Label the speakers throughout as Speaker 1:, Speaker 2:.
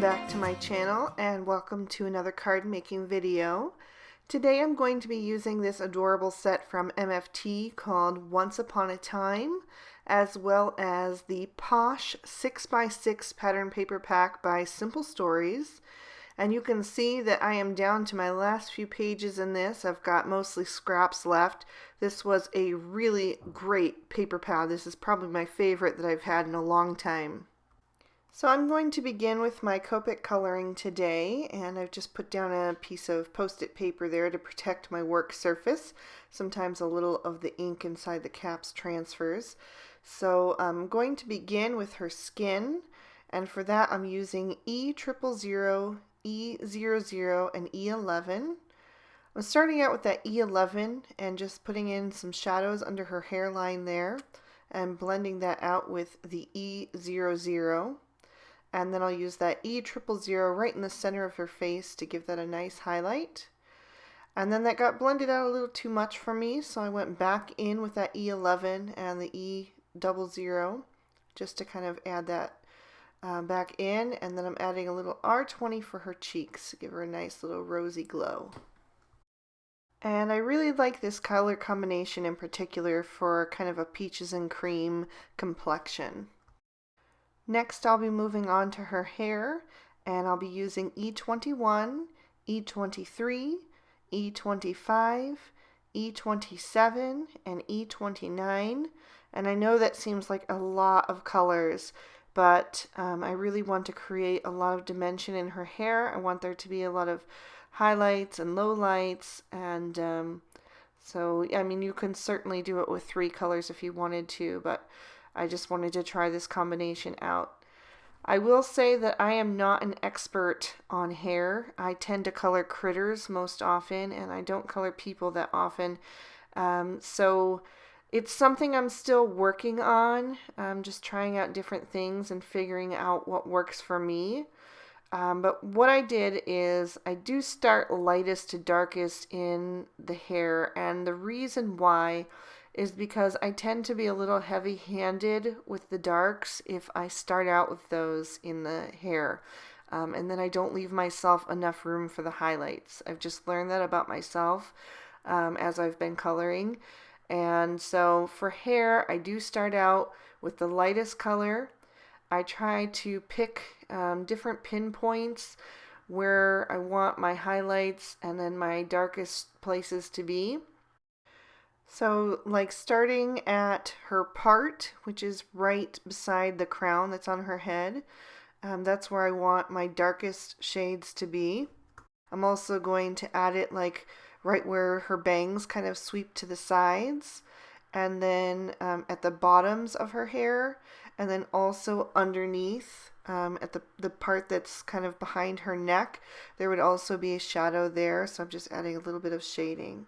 Speaker 1: Welcome back to my channel and welcome to another card making video. Today I'm going to be using this adorable set from MFT called Once Upon a Time, as well as the Posh 6x6 pattern paper pack by Simple Stories. And you can see that I am down to my last few pages in this. I've got mostly scraps left. This was a really great paper pad. This is probably my favorite that I've had in a long time. So I'm going to begin with my Copic Coloring today, and I've just put down a piece of post-it paper there to protect my work surface. Sometimes a little of the ink inside the caps transfers. So I'm going to begin with her skin, and for that I'm using E000, E00, and E11. I'm starting out with that E11 and just putting in some shadows under her hairline there and blending that out with the E00. And then I'll use that E000 right in the center of her face to give that a nice highlight. And then that got blended out a little too much for me, so I went back in with that E11 and the E00 just to kind of add that back in. And then I'm adding a little R20 for her cheeks to give her a nice little rosy glow. And I really like this color combination in particular for kind of a peaches and cream complexion. Next I'll be moving on to her hair, and I'll be using E21, E23, E25, E27, and E29. And I know that seems like a lot of colors, but I really want to create a lot of dimension in her hair. I want there to be a lot of highlights and lowlights, and so I mean, you can certainly do it with 3 colors if you wanted to, but I just wanted to try this combination out. I will say that I am not an expert on hair. I tend to color critters most often, and I don't color people that often. So it's something I'm still working on. I'm just trying out different things and figuring out what works for me. But what I did is I do start lightest to darkest in the hair, and the reason why is because I tend to be a little heavy-handed with the darks if I start out with those in the hair. And then I don't leave myself enough room for the highlights. I've just learned that about myself as I've been coloring. And so for hair, I do start out with the lightest color. I try to pick different pinpoints where I want my highlights and then my darkest places to be. So like starting at her part, which is right beside the crown that's on her head, that's where I want my darkest shades to be. I'm also going to add it like right where her bangs kind of sweep to the sides, and then at the bottoms of her hair, and then also underneath at the part that's kind of behind her neck, there would also be a shadow there, so I'm just adding a little bit of shading.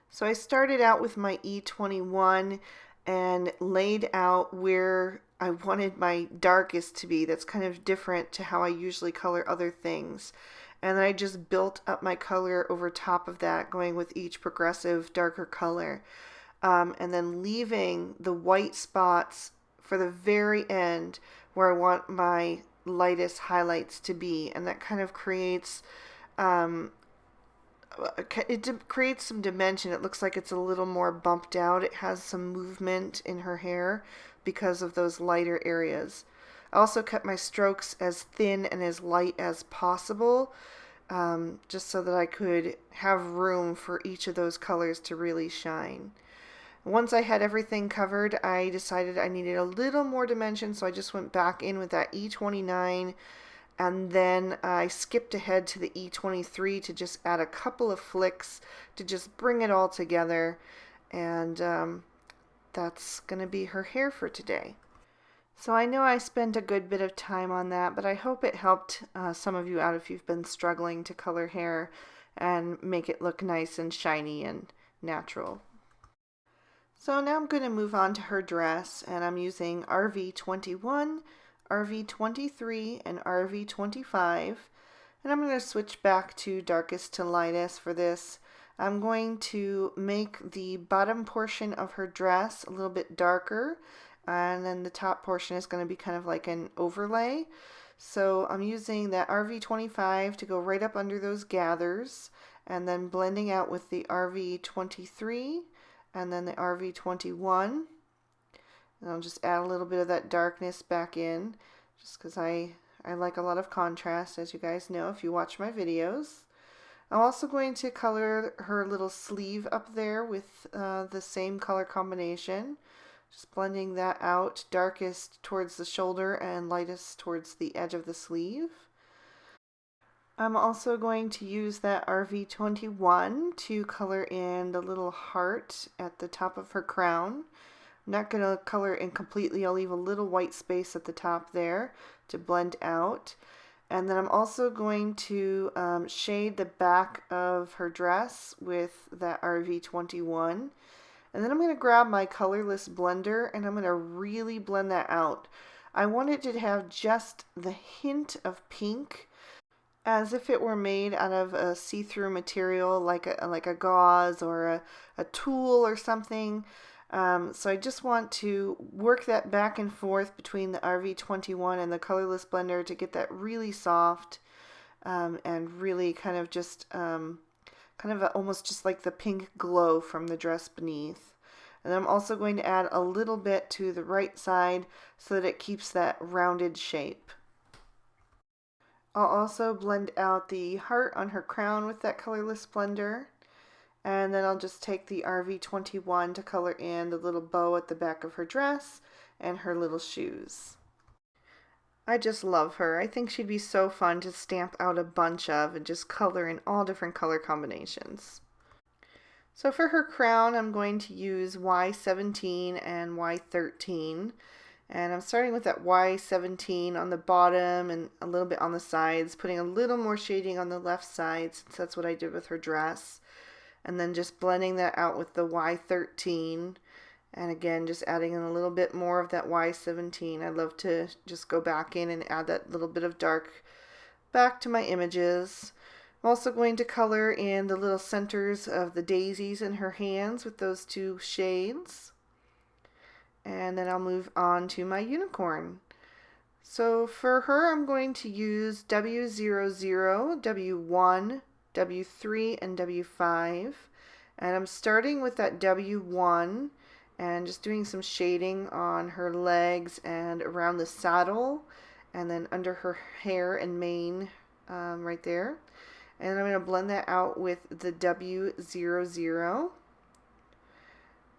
Speaker 1: So I started out with my E21 and laid out where I wanted my darkest to be. That's kind of different to how I usually color other things. And then I just built up my color over top of that, going with each progressive darker color. And then leaving the white spots for the very end where I want my lightest highlights to be. And that kind of creates it creates some dimension. It looks like it's a little more bumped out. It has some movement in her hair because of those lighter areas. I also kept my strokes as thin and as light as possible, just so that I could have room for each of those colors to really shine. Once I had everything covered, I decided I needed a little more dimension, so I just went back in with that E29, and then I skipped ahead to the E23 to just add a couple of flicks to just bring it all together. And that's going to be her hair for today. So I know I spent a good bit of time on that, but I hope it helped some of you out if you've been struggling to color hair and make it look nice and shiny and natural. So now I'm going to move on to her dress, and I'm using RV21, RV23, and RV25, and I'm going to switch back to darkest to lightest for this. I'm going to make the bottom portion of her dress a little bit darker, and then the top portion is going to be kind of like an overlay. So I'm using that RV25 to go right up under those gathers, and then blending out with the RV23 and then the RV21. And I'll just add a little bit of that darkness back in, just because I like a lot of contrast, as you guys know if you watch my videos. I'm also going to color her little sleeve up there with the same color combination. Just blending that out, darkest towards the shoulder and lightest towards the edge of the sleeve. I'm also going to use that RV21 to color in the little heart at the top of her crown. I'm not going to color in completely. I'll leave a little white space at the top there to blend out. And then I'm also going to shade the back of her dress with that RV21. And then I'm going to grab my colorless blender and I'm going to really blend that out. I want it to have just the hint of pink, as if it were made out of a see-through material like a gauze or a tulle or something. So I just want to work that back and forth between the RV21 and the colorless blender to get that really soft and really kind of just almost just like the pink glow from the dress beneath. And then I'm also going to add a little bit to the right side so that it keeps that rounded shape. I'll also blend out the heart on her crown with that colorless blender. And then I'll just take the RV21 to color in the little bow at the back of her dress and her little shoes. I just love her. I think she'd be so fun to stamp out a bunch of and just color in all different color combinations. So for her crown, I'm going to use Y17 and Y13. And I'm starting with that Y17 on the bottom and a little bit on the sides, putting a little more shading on the left side since that's what I did with her dress. And then just blending that out with the Y13. And again, just adding in a little bit more of that Y17. I love to just go back in and add that little bit of dark back to my images. I'm also going to color in the little centers of the daisies in her hands with those two shades. And then I'll move on to my unicorn. So for her, I'm going to use W00, W1, W3, and W5. And I'm starting with that W1 and just doing some shading on her legs and around the saddle and then under her hair and mane right there. And I'm going to blend that out with the W00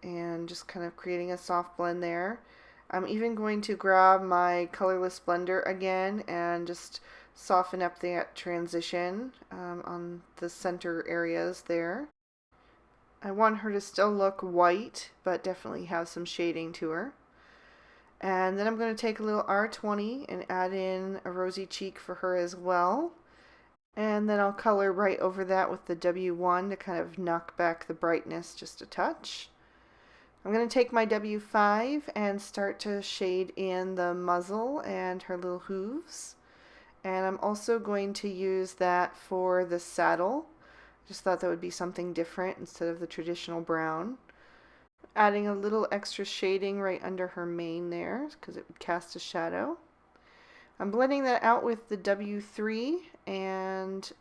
Speaker 1: and just kind of creating a soft blend there. I'm even going to grab my colorless blender again and just soften up that transition on the center areas there. I want her to still look white, but definitely have some shading to her. And then I'm going to take a little R20 and add in a rosy cheek for her as well. And then I'll color right over that with the W1 to kind of knock back the brightness just a touch. I'm going to take my W5 and start to shade in the muzzle and her little hooves. And I'm also going to use that for the saddle. Just thought that would be something different instead of the traditional brown. Adding a little extra shading right under her mane there because it would cast a shadow. I'm blending that out with the W3 and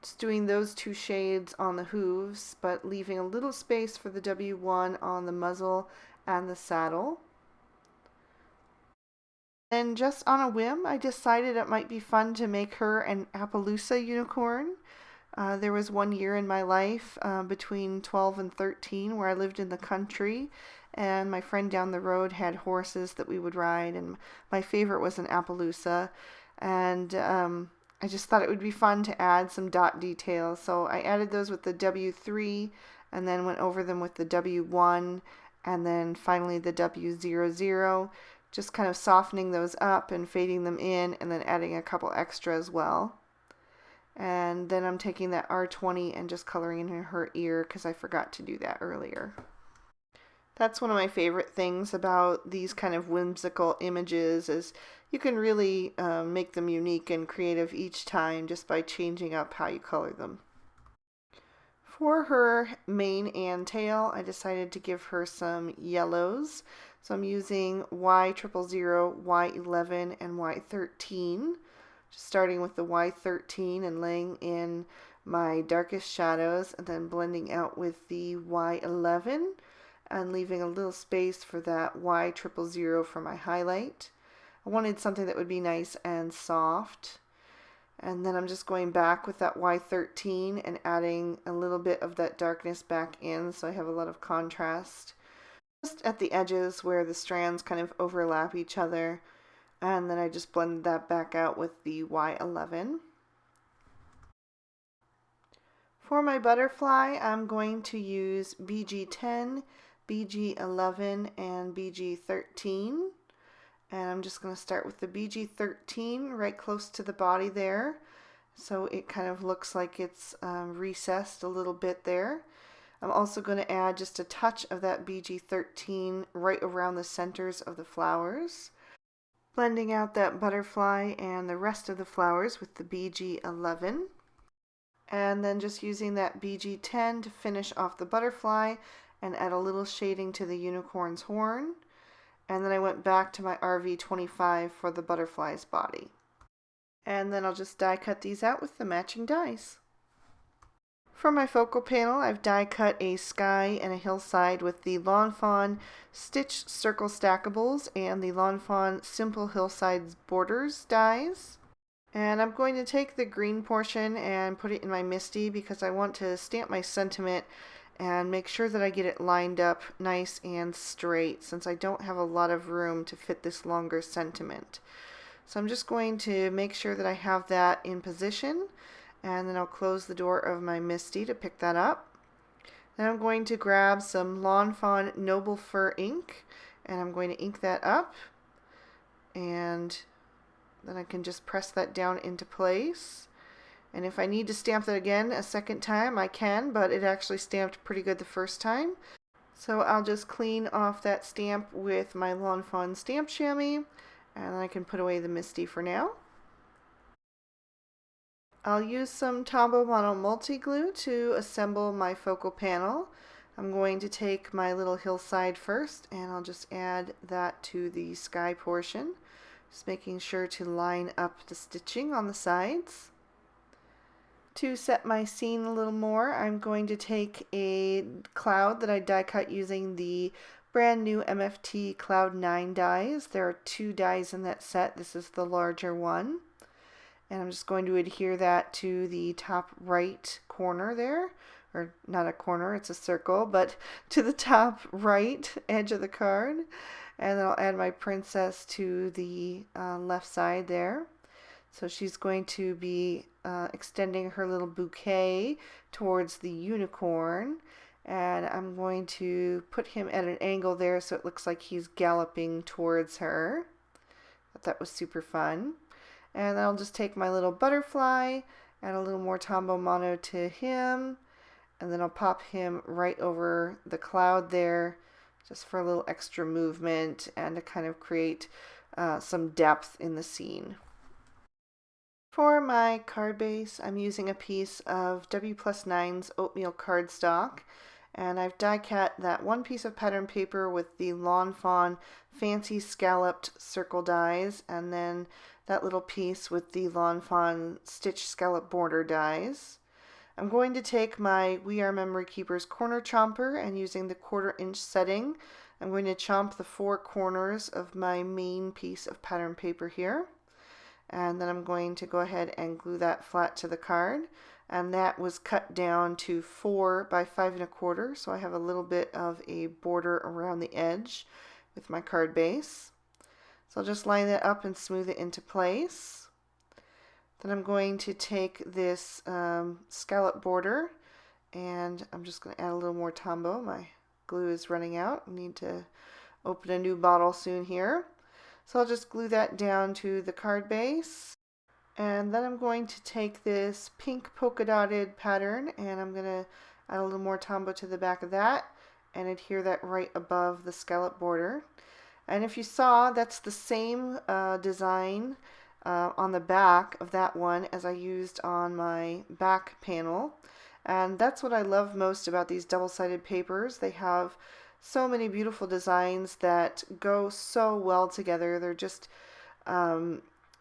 Speaker 1: just doing those two shades on the hooves, but leaving a little space for the W1 on the muzzle and the saddle. And just on a whim, I decided it might be fun to make her an Appaloosa unicorn. There was one year in my life between 12 and 13 where I lived in the country, and my friend down the road had horses that we would ride, and my favorite was an Appaloosa. And I just thought it would be fun to add some dot details, so I added those with the W3 and then went over them with the W1 and then finally the W00, just kind of softening those up and fading them in and then adding a couple extra as well. And then I'm taking that R20 and just coloring in her ear because I forgot to do that earlier. That's one of my favorite things about these kind of whimsical images is you can really make them unique and creative each time just by changing up how you color them. For her mane and tail, I decided to give her some yellows. So I'm using Y000, Y11, and Y13. Just starting with the Y13 and laying in my darkest shadows and then blending out with the Y11 and leaving a little space for that Y000 for my highlight. I wanted something that would be nice and soft. And then I'm just going back with that Y13 and adding a little bit of that darkness back in so I have a lot of contrast. Just at the edges where the strands kind of overlap each other. And then I just blended that back out with the Y11. For my butterfly, I'm going to use BG10, BG11, and BG13. And I'm just going to start with the BG13 right close to the body there. So it kind of looks like it's recessed a little bit there. I'm also going to add just a touch of that BG13 right around the centers of the flowers. Blending out that butterfly and the rest of the flowers with the BG11. And then just using that BG10 to finish off the butterfly and add a little shading to the unicorn's horn. And then I went back to my RV25 for the butterfly's body. And then I'll just die cut these out with the matching dies. For my focal panel, I've die cut a sky and a hillside with the Lawn Fawn Stitch Circle Stackables and the Lawn Fawn Simple Hillsides Borders dies. And I'm going to take the green portion and put it in my Misty because I want to stamp my sentiment and make sure that I get it lined up nice and straight since I don't have a lot of room to fit this longer sentiment. So I'm just going to make sure that I have that in position, and then I'll close the door of my Misty to pick that up. Then I'm going to grab some Lawn Fawn Noble Fur ink and I'm going to ink that up, and then I can just press that down into place. And if I need to stamp that again a second time, I can, but it actually stamped pretty good the first time. So I'll just clean off that stamp with my Lawn Fawn stamp chamois, and I can put away the Misty for now. I'll use some Tombow Mono Multi-Glue to assemble my focal panel. I'm going to take my little hillside first, and I'll just add that to the sky portion. Just making sure to line up the stitching on the sides. To set my scene a little more, I'm going to take a cloud that I die cut using the brand new MFT Cloud 9 dies. There are 2 dies in that set. This is the larger one. And I'm just going to adhere that to the top right corner there. Or not a corner, it's a circle, but to the top right edge of the card. And then I'll add my princess to the left side there. So she's going to be extending her little bouquet towards the unicorn, and I'm going to put him at an angle there so it looks like he's galloping towards her. But that was super fun. And then I'll just take my little butterfly, add a little more Tombow Mono to him, and then I'll pop him right over the cloud there just for a little extra movement and to kind of create some depth in the scene. For my card base, I'm using a piece of W+9's oatmeal cardstock, and I've die cut that one piece of pattern paper with the Lawn Fawn fancy scalloped circle dies, and then that little piece with the Lawn Fawn stitch scallop border dies. I'm going to take my We Are Memory Keepers corner chomper, and using the 1/4 inch setting, I'm going to chomp the 4 corners of my main piece of pattern paper here. And then I'm going to go ahead and glue that flat to the card, and that was cut down to 4 by 5 1/4, so I have a little bit of a border around the edge with my card base. So I'll just line that up and smooth it into place. Then I'm going to take this scallop border, and I'm just going to add a little more Tombow. My glue is running out. I need to open a new bottle soon here. So I'll just glue that down to the card base. And then I'm going to take this pink polka dotted pattern, and I'm going to add a little more Tombow to the back of that and adhere that right above the scallop border. And if you saw, that's the same design on the back of that one as I used on my back panel. And that's what I love most about these double-sided papers. They have So many beautiful designs that go so well together. They're just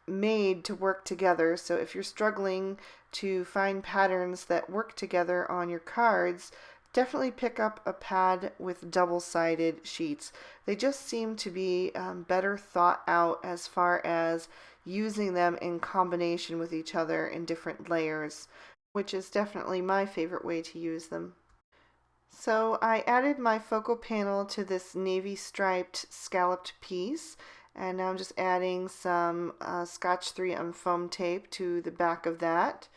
Speaker 1: made to work together. So if you're struggling to find patterns that work together on your cards, definitely pick up a pad with double-sided sheets. They just seem to be better thought out as far as using them in combination with each other in different layers, which is definitely my favorite way to use them. So I added my focal panel to this navy striped scalloped piece, and now I'm just adding some Scotch 3M foam tape to the back of that.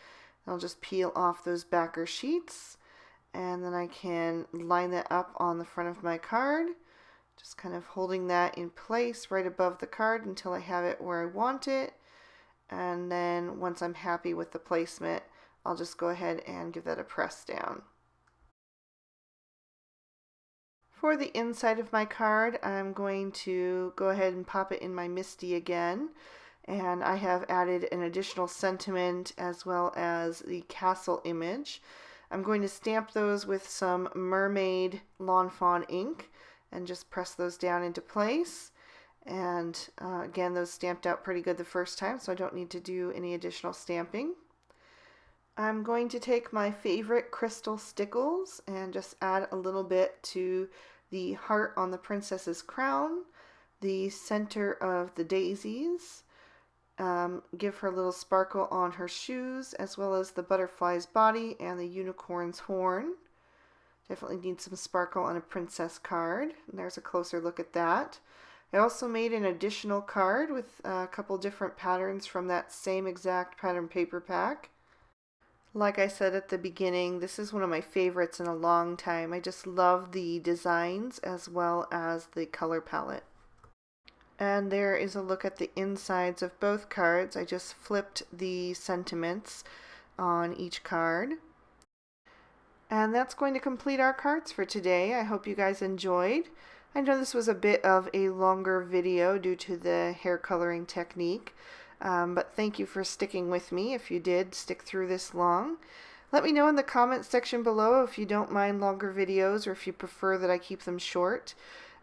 Speaker 1: I'll just peel off those backer sheets, and then I can line that up on the front of my card, just kind of holding that in place right above the card until I have it where I want it. And then once I'm happy with the placement, I'll just go ahead and give that a press down. For the inside of my card, I'm going to go ahead and pop it in my MISTI again, and I have added an additional sentiment as well as the castle image. I'm going to stamp those with some Mermaid Lawn Fawn ink and just press those down into place. And again, those stamped out pretty good the first time, so I don't need to do any additional stamping. I'm going to take my favorite crystal stickles and just add a little bit to the heart on the princess's crown, the center of the daisies, give her a little sparkle on her shoes, as well as the butterfly's body and the unicorn's horn. Definitely need some sparkle on a princess card. And there's a closer look at that. I also made an additional card with a couple different patterns from that same exact pattern paper pack. Like I said at the beginning, this is one of my favorites in a long time. I just love the designs as well as the color palette. And there is a look at the insides of both cards. I just flipped the sentiments on each card. And that's going to complete our cards for today. I hope you guys enjoyed. I know this was a bit of a longer video due to the hair coloring technique. But thank you for sticking with me if you did stick through this long. Let me know in the comment section below if you don't mind longer videos or if you prefer that I keep them short.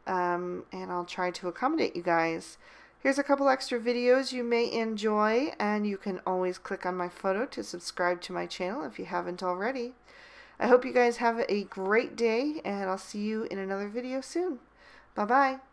Speaker 1: And I'll try to accommodate you guys. Here's a couple extra videos you may enjoy, and you can always click on my photo to subscribe to my channel if you haven't already. I hope you guys have a great day, and I'll see you in another video soon. Bye-bye.